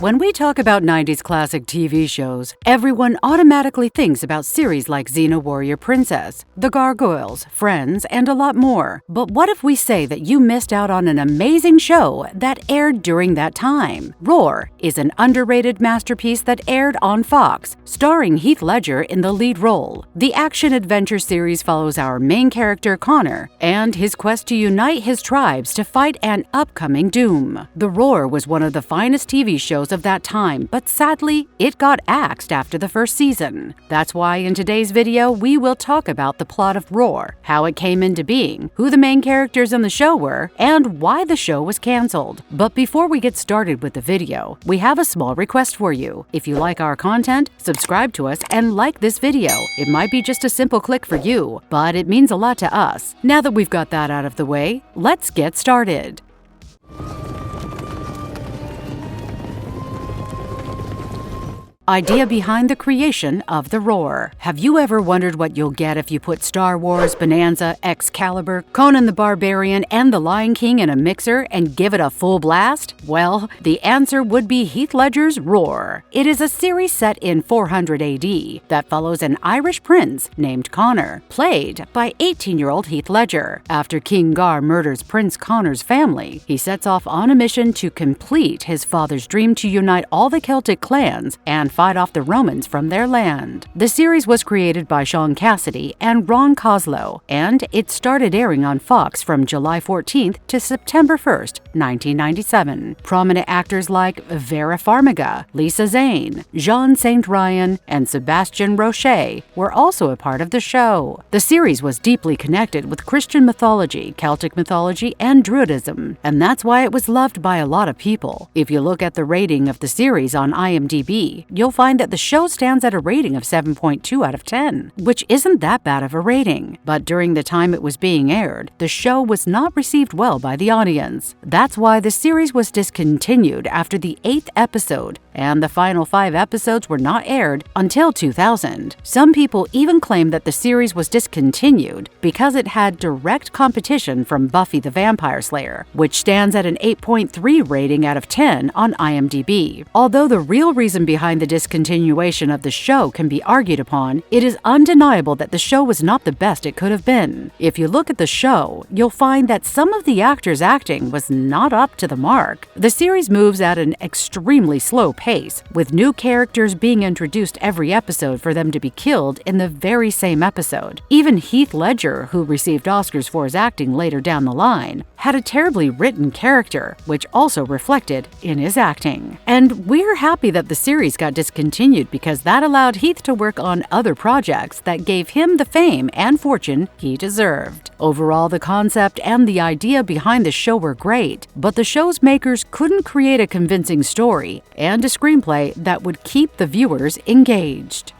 When we talk about 90s classic TV shows, everyone automatically thinks about series like Xena Warrior Princess, The Gargoyles, Friends, and a lot more. But what if we say that you missed out on an amazing show that aired during that time? Roar is an underrated masterpiece that aired on Fox, starring Heath Ledger in the lead role. The action-adventure series follows our main character Connor and his quest to unite his tribes to fight an upcoming doom. The Roar was one of the finest TV shows of that time, but sadly, it got axed after the first season. That's why in today's video, we will talk about the plot of Roar, how it came into being, who the main characters in the show were, and why the show was canceled. But before we get started with the video, we have a small request for you. If you like our content, subscribe to us and like this video. It might be just a simple click for you, but it means a lot to us. Now that we've got that out of the way, let's get started. Idea behind the creation of the Roar. Have you ever wondered what you'll get if you put Star Wars, Bonanza, Excalibur, Conan the Barbarian, and The Lion King in a mixer and give it a full blast? Well, the answer would be Heath Ledger's Roar. It is a series set in 400 AD that follows an Irish prince named Connor, played by 18-year-old Heath Ledger. After King Gar murders Prince Connor's family, he sets off on a mission to complete his father's dream to unite all the Celtic clans and fight off the Romans from their land. The series was created by Sean Cassidy and Ron Koslow, and it started airing on Fox from July 14th to September 1st, 1997. Prominent actors like Vera Farmiga, Lisa Zane, Jean St. Ryan, and Sebastian Roche were also a part of the show. The series was deeply connected with Christian mythology, Celtic mythology, and Druidism, and that's why it was loved by a lot of people. If you look at the rating of the series on IMDb, you'll find that the show stands at a rating of 7.2 out of 10, which isn't that bad of a rating. But during the time it was being aired, the show was not received well by the audience. That's why the series was discontinued after the 8th episode, and the final 5 episodes were not aired until 2000. Some people even claim that the series was discontinued because it had direct competition from Buffy the Vampire Slayer, which stands at an 8.3 rating out of 10 on IMDb. Although the real reason behind the discontinuation of the show can be argued upon, it is undeniable that the show was not the best it could have been. If you look at the show, you'll find that some of the actors' acting was not up to the mark. The series moves at an extremely slow pace, with new characters being introduced every episode for them to be killed in the very same episode. Even Heath Ledger, who received Oscars for his acting later down the line, had a terribly written character, which also reflected in his acting. And we're happy that the series got discontinued because that allowed Heath to work on other projects that gave him the fame and fortune he deserved. Overall, the concept and the idea behind the show were great, but the show's makers couldn't create a convincing story and a screenplay that would keep the viewers engaged.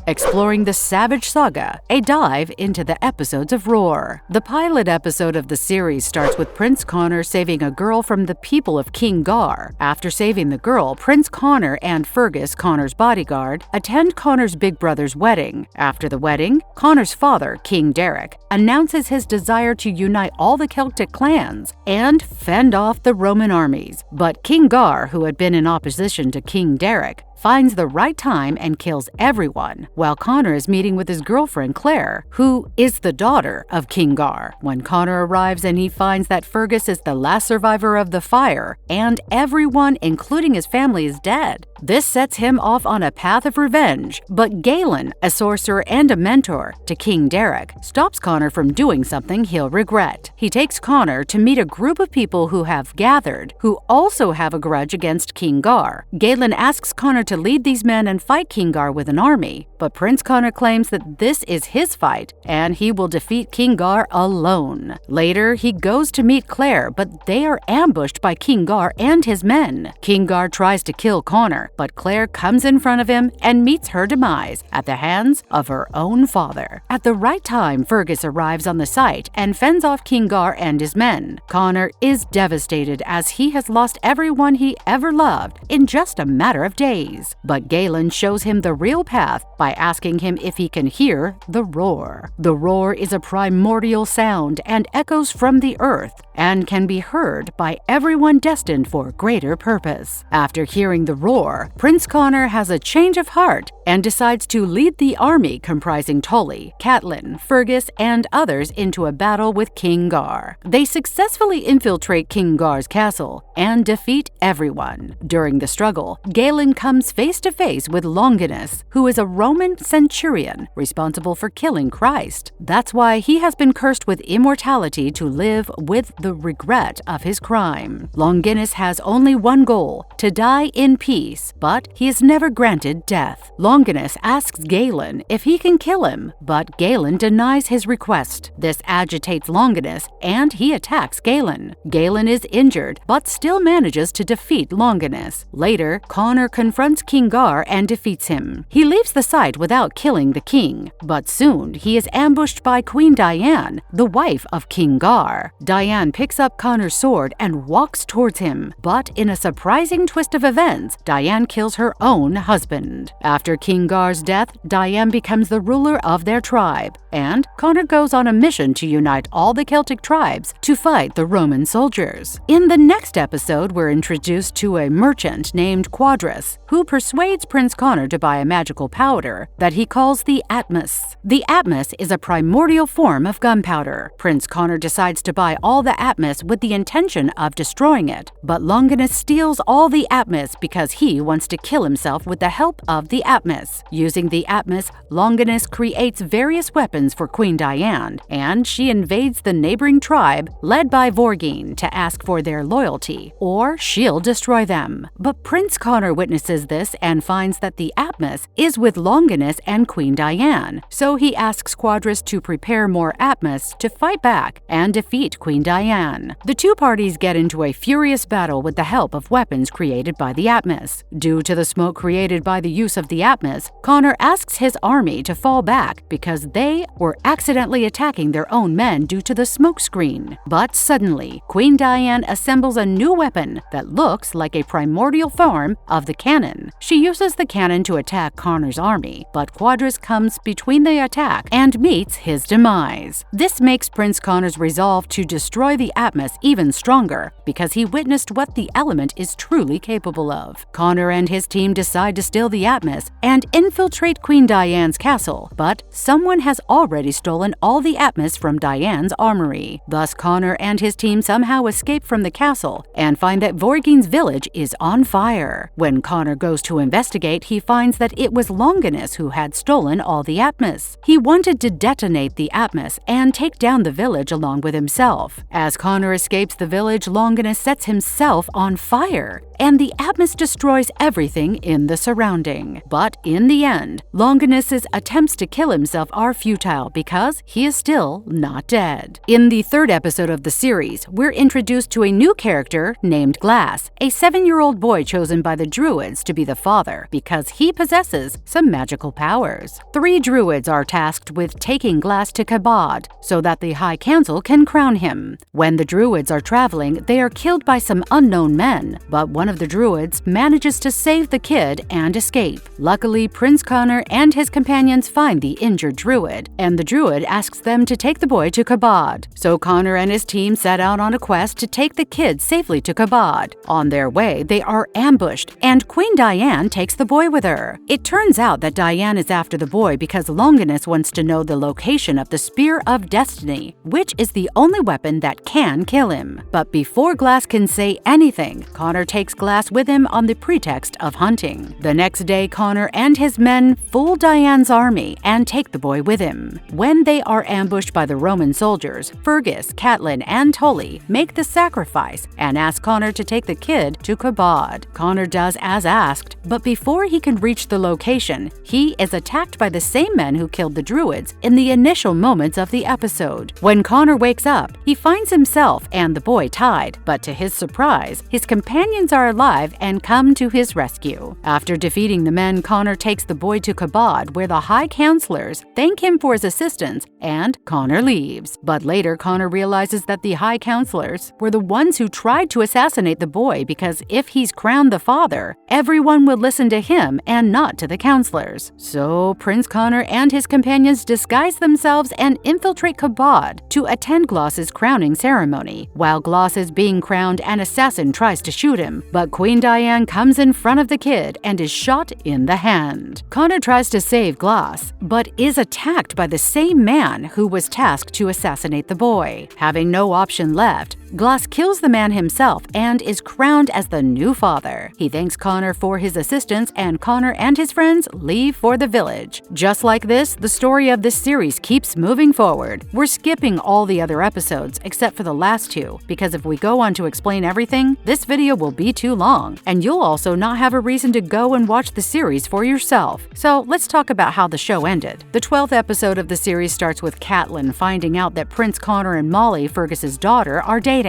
Exploring the Savage Saga, a dive into the episodes of Roar. The pilot episode of the series starts with Prince Connor saving a girl from the people of King Gar. After saving the girl, Prince Connor and Fergus, Connor's bodyguard, attend Connor's big brother's wedding. After the wedding, Connor's father, King Derek, announces his desire to unite all the Celtic clans and fend off the Roman armies. But King Gar, who had been in opposition to King Derek, finds the right time and kills everyone, while Connor is meeting with his girlfriend Claire, who is the daughter of King Gar. When Connor arrives and he finds that Fergus is the last survivor of the fire, and everyone, including his family, is dead, this sets him off on a path of revenge. But Galen, a sorcerer and a mentor to King Derek, stops Connor from doing something he'll regret. He takes Connor to meet a group of people who have gathered, who also have a grudge against King Gar. Galen asks Connor to lead these men and fight King Gar with an army, but Prince Connor claims that this is his fight and he will defeat King Gar alone. Later, he goes to meet Claire, but they are ambushed by King Gar and his men. King Gar tries to kill Connor, but Claire comes in front of him and meets her demise at the hands of her own father. At the right time, Fergus arrives on the site and fends off King Gar and his men. Connor is devastated as he has lost everyone he ever loved in just a matter of days. But Galen shows him the real path by asking him if he can hear the roar. The roar is a primordial sound and echoes from the earth and can be heard by everyone destined for greater purpose. After hearing the roar, Prince Connor has a change of heart and decides to lead the army comprising Tully, Catelyn, Fergus, and others into a battle with King Gar. They successfully infiltrate King Gar's castle and defeat everyone. During the struggle, Galen comes face to face with Longinus, who is a Roman centurion responsible for killing Christ. That's why he has been cursed with immortality to live with the regret of his crime. Longinus has only one goal: to die in peace, but he is never granted death. Longinus asks Galen if he can kill him, but Galen denies his request. This agitates Longinus, and he attacks Galen. Galen is injured, but still manages to defeat Longinus. Later, Connor confronts King Gar and defeats him. He leaves the site without killing the king, but soon he is ambushed by Queen Diane, the wife of King Gar. Diane picks up Connor's sword and walks towards him, but in a surprising twist of events, Diane kills her own husband. After King Gar's death, Diane becomes the ruler of their tribe, and Connor goes on a mission to unite all the Celtic tribes to fight the Roman soldiers. In the next episode, we're introduced to a merchant named Quadras, who persuades Prince Connor to buy a magical powder that he calls the Atmos. The Atmos is a primordial form of gunpowder. Prince Connor decides to buy all the Atmos with the intention of destroying it, but Longinus steals all the Atmos because he wants to kill himself with the help of the Atmos. Using the Atmos, Longinus creates various weapons for Queen Diane, and she invades the neighboring tribe led by Vorgine to ask for their loyalty, or she'll destroy them. But Prince Connor witnesses this and finds that the Atmos is with Longinus and Queen Diane, so he asks Quadras to prepare more Atmos to fight back and defeat Queen Diane. The two parties get into a furious battle with the help of weapons created by the Atmos. Due to the smoke created by the use of the Atmos, Connor asks his army to fall back because they were accidentally attacking their own men due to the smoke screen. But suddenly, Queen Diane assembles a new weapon that looks like a primordial form of the cannon. She uses the cannon to attack Connor's army, but Quadras comes between the attack and meets his demise. This makes Prince Connor's resolve to destroy the Atmos even stronger because he witnessed what the element is truly capable of. Connor and his team decide to steal the Atmos and infiltrate Queen Diane's castle, but someone has already stolen all the Atmos from Diane's armory. Thus, Connor and his team somehow escape from the castle and find that Vorgine's village is on fire. When Connor goes to investigate, he finds that it was Longinus who had stolen all the Atmos. He wanted to detonate the Atmos and take down the village along with himself. As Connor escapes the village, Longinus sets himself on fire, and the Atmos destroys everything in the surrounding. But in the end, Longinus's attempts to kill himself are futile because he is still not dead. In the third episode of the series, we're introduced to a new character named Glass, a 7-year-old boy chosen by the Druids to be the father because he possesses some magical powers. 3 Druids are tasked with taking Glass to Kabod so that the High Council can crown him. When the Druids are traveling, they are killed by some unknown men, but one of the Druids manages to save the kid and escape. Luckily, Prince Connor and his companions find the injured Druid, and the Druid asks them to take the boy to Kabod. So Connor and his team set out on a quest to take the kid safely to Kabod. On their way, they are ambushed, and Queen Diane takes the boy with her. It turns out that Diane is after the boy because Longinus wants to know the location of the Spear of Destiny, which is the only weapon that can kill him. But before Glass can say anything, Connor takes Glass with him on the pretext of hunting. The next day, Connor and his men fool Diane's army and take the boy with him. When they are ambushed by the Roman soldiers, Fergus, Catelyn, and Tully make the sacrifice and ask Connor to take the kid to Kabod. Connor does as asked, but before he can reach the location, he is attacked by the same men who killed the Druids in the initial moments of the episode. When Connor wakes up, he finds himself and the boy tied, but to his surprise, his companions are alive and come to his rescue. After defeating the men, Connor takes the boy to Kabod, where the High Counselors thank him for his assistance, and Connor leaves. But later, Connor realizes that the High Counselors were the ones who tried to assassinate the boy because if he's crowned the father, everyone would listen to him and not to the counselors. So Prince Connor and his companions disguise themselves and infiltrate Kabod to attend Gloss's crowning ceremony. While Gloss is being crowned, an assassin tries to shoot him, but Queen Diane comes in front of the kid and is shot in the hand. Connor tries to save Gloss, but is attacked by the same man who was tasked to assassinate the boy. Having no option left, Gloss kills the man himself and is crowned as the new father. He thanks Connor for his assistance, and Connor and his friends leave for the village. Just like this, the story of this series keeps moving forward. We're skipping all the other episodes except for the last two, because if we go on to explain everything, this video will be too long, and you'll also not have a reason to go and watch the series for yourself. So let's talk about how the show ended. The 12th episode of the series starts with Catelyn finding out that Prince Connor and Molly, Fergus's daughter, are dating.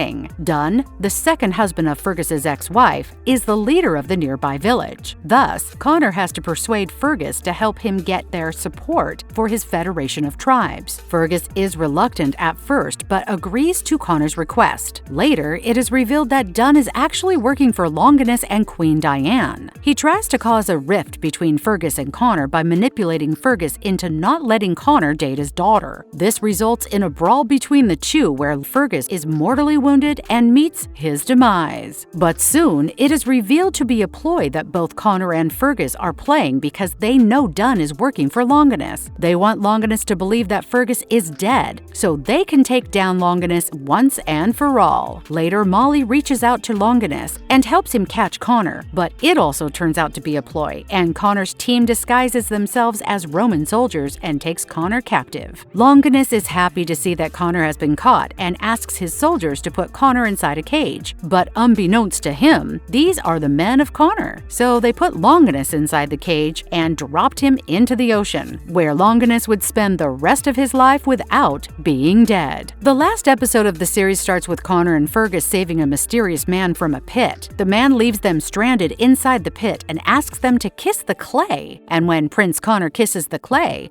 Dunn, the second husband of Fergus's ex-wife, is the leader of the nearby village. Thus, Connor has to persuade Fergus to help him get their support for his federation of tribes. Fergus is reluctant at first, but agrees to Connor's request. Later, it is revealed that Dunn is actually working for Longinus and Queen Diane. He tries to cause a rift between Fergus and Connor by manipulating Fergus into not letting Connor date his daughter. This results in a brawl between the two where Fergus is mortally wounded and meets his demise. But soon, it is revealed to be a ploy that both Connor and Fergus are playing because they know Dunn is working for Longinus. They want Longinus to believe that Fergus is dead, so they can take down Longinus once and for all. Later, Molly reaches out to Longinus and helps him catch Connor, but it also turns out to be a ploy, and Connor's team disguises themselves as Roman soldiers and takes Connor captive. Longinus is happy to see that Connor has been caught and asks his soldiers to put Connor inside a cage, but unbeknownst to him, these are the men of Connor. So they put Longinus inside the cage and dropped him into the ocean, where Longinus would spend the rest of his life without being dead. The last episode of the series starts with Connor and Fergus saving a mysterious man from a pit. The man leaves them stranded inside the pit and asks them to kiss the clay. And when Prince Connor kisses the clay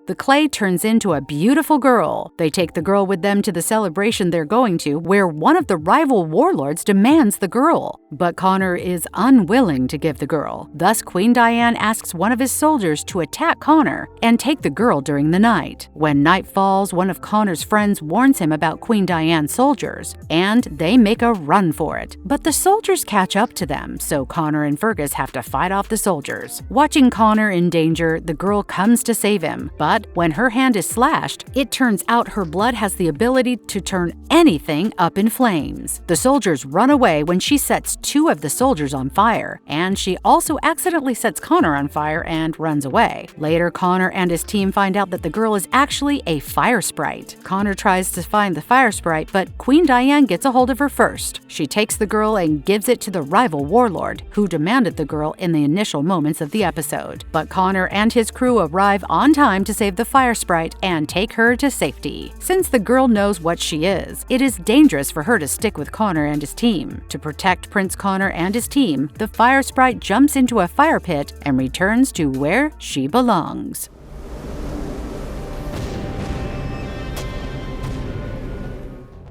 turns into a beautiful girl. They take the girl with them to the celebration they're going to, where one of the rival warlords demands the girl. But Connor is unwilling to give the girl. Thus, Queen Diane asks one of his soldiers to attack Connor and take the girl during the night. When night falls, one of Connor's friends warns him about Queen Diane's soldiers, and they make a run for it. But the soldiers catch up to them, so Connor and Fergus have to fight off the soldiers. Watching Connor in danger, the girl comes to save him, but when her hand is slashed, it turns out her blood has the ability to turn anything up in flames. The soldiers run away when she sets two of the soldiers on fire, and she also accidentally sets Connor on fire and runs away. Later, Connor and his team find out that the girl is actually a fire sprite. Connor tries to find the fire sprite, but Queen Diane gets a hold of her first. She takes the girl and gives it to the rival warlord, who demanded the girl in the initial moments of the episode. But Connor and his crew arrive on time to save the fire sprite and take her to safety. Since the girl knows what she is, it is dangerous for her to stick with Connor and his team. To protect Prince Connor and his team, the fire sprite jumps into a fire pit and returns to where she belongs.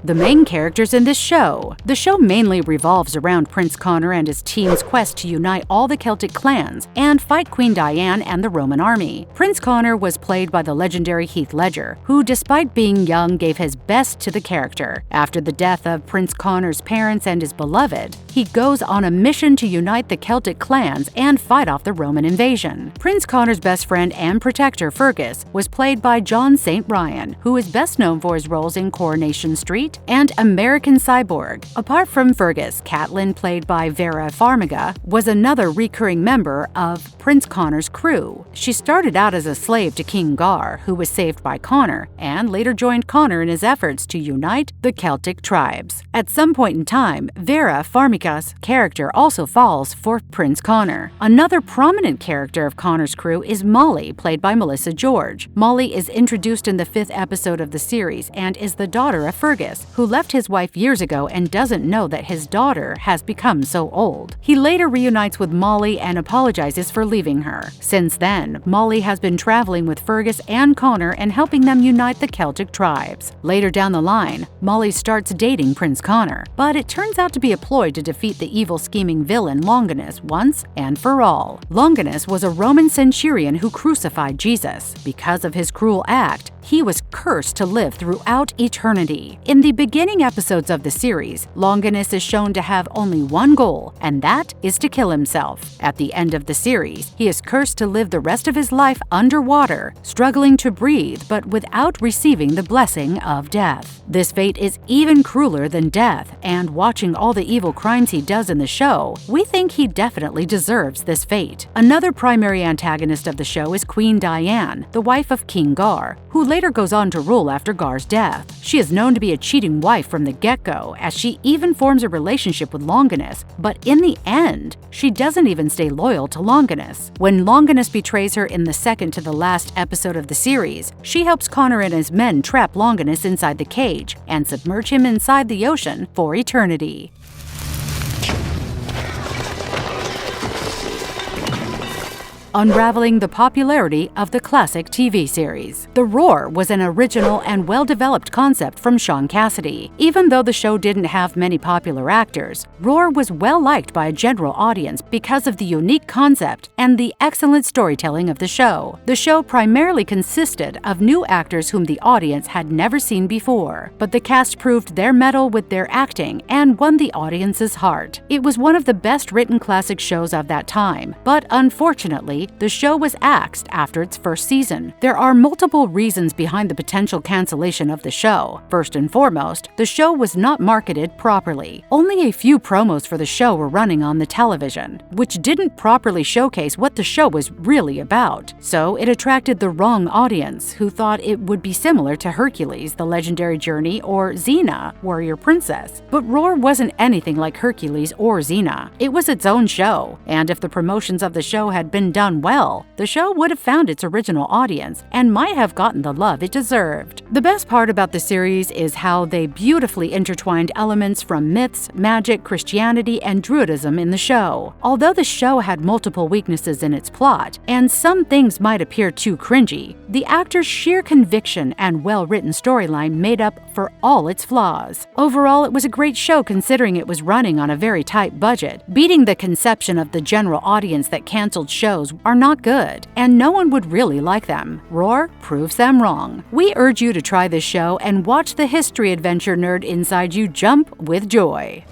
The main characters in this show. The show mainly revolves around Prince Connor and his team's quest to unite all the Celtic clans and fight Queen Diane and the Roman army. Prince Connor was played by the legendary Heath Ledger, who despite being young gave his best to the character. After the death of Prince Connor's parents and his beloved, he goes on a mission to unite the Celtic clans and fight off the Roman invasion. Prince Connor's best friend and protector, Fergus, was played by John St. Ryan, who is best known for his roles in Coronation Street and American Cyborg. Apart from Fergus, Catelyn, played by Vera Farmiga, was another recurring member of Prince Connor's crew. She started out as a slave to King Gar, who was saved by Connor, and later joined Connor in his efforts to unite the Celtic tribes. At some point in time, Vera Farmiga's character also falls for Prince Connor. Another prominent character of Connor's crew is Molly, played by Melissa George. Molly is introduced in the 5th episode of the series and is the daughter of Fergus. Longinus, who left his wife years ago and doesn't know that his daughter has become so old. He later reunites with Molly and apologizes for leaving her. Since then, Molly has been traveling with Fergus and Connor and helping them unite the Celtic tribes. Later down the line, Molly starts dating Prince Connor, but it turns out to be a ploy to defeat the evil scheming villain Longinus once and for all. Longinus was a Roman centurion who crucified Jesus. Because of his cruel act, he was cursed to live throughout eternity. In the beginning episodes of the series, Longinus is shown to have only one goal, and that is to kill himself. At the end of the series, he is cursed to live the rest of his life underwater, struggling to breathe but without receiving the blessing of death. This fate is even crueler than death, and watching all the evil crimes he does in the show, we think he definitely deserves this fate. Another primary antagonist of the show is Queen Diane, the wife of King Gar, who later goes on to rule after Gar's death. She is known to be a cheating wife from the get-go, as she even forms a relationship with Longinus, but in the end, she doesn't even stay loyal to Longinus. When Longinus betrays her in the second to the last episode of the series, she helps Connor and his men trap Longinus inside the cage and submerge him inside the ocean for eternity. Unraveling the popularity of the classic TV series. The Roar was an original and well-developed concept from Sean Cassidy. Even though the show didn't have many popular actors, Roar was well-liked by a general audience because of the unique concept and the excellent storytelling of the show. The show primarily consisted of new actors whom the audience had never seen before, but the cast proved their mettle with their acting and won the audience's heart. It was one of the best-written classic shows of that time, but unfortunately, the show was axed after its first season. There are multiple reasons behind the potential cancellation of the show. First and foremost, the show was not marketed properly. Only a few promos for the show were running on the television, which didn't properly showcase what the show was really about. So it attracted the wrong audience, who thought it would be similar to Hercules, The Legendary Journey, or Xena, Warrior Princess. But Roar wasn't anything like Hercules or Xena. It was its own show, and if the promotions of the show had been done well, the show would have found its original audience and might have gotten the love it deserved. The best part about the series is how they beautifully intertwined elements from myths, magic, Christianity, and Druidism in the show. Although the show had multiple weaknesses in its plot, and some things might appear too cringy, the actors' sheer conviction and well-written storyline made up for all its flaws. Overall, it was a great show considering it was running on a very tight budget, beating the conception of the general audience that canceled shows are not good, and no one would really like them. Roar proves them wrong. We urge you to try this show and watch the history adventure nerd inside you jump with joy.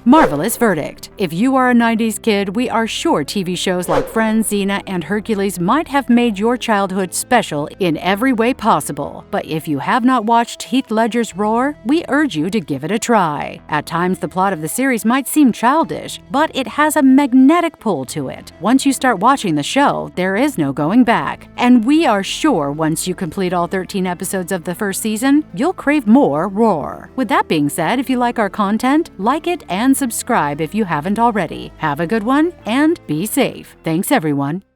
Marvelous verdict. If you are a 90s kid, we are sure TV shows like Friends, Xena, and Hercules might have made your childhood special in every way possible. But if you have not watched Heath Ledger's Roar, we urge you to give it a try. At times, the plot of the series might seem childish, but it has a magnetic pull to it. Once you start watching the show, there is no going back. And we are sure once you complete all 13 episodes of the first season, you'll crave more Roar. With that being said, if you like our content, like it and subscribe if you haven't already. Have a good one and be safe. Thanks everyone.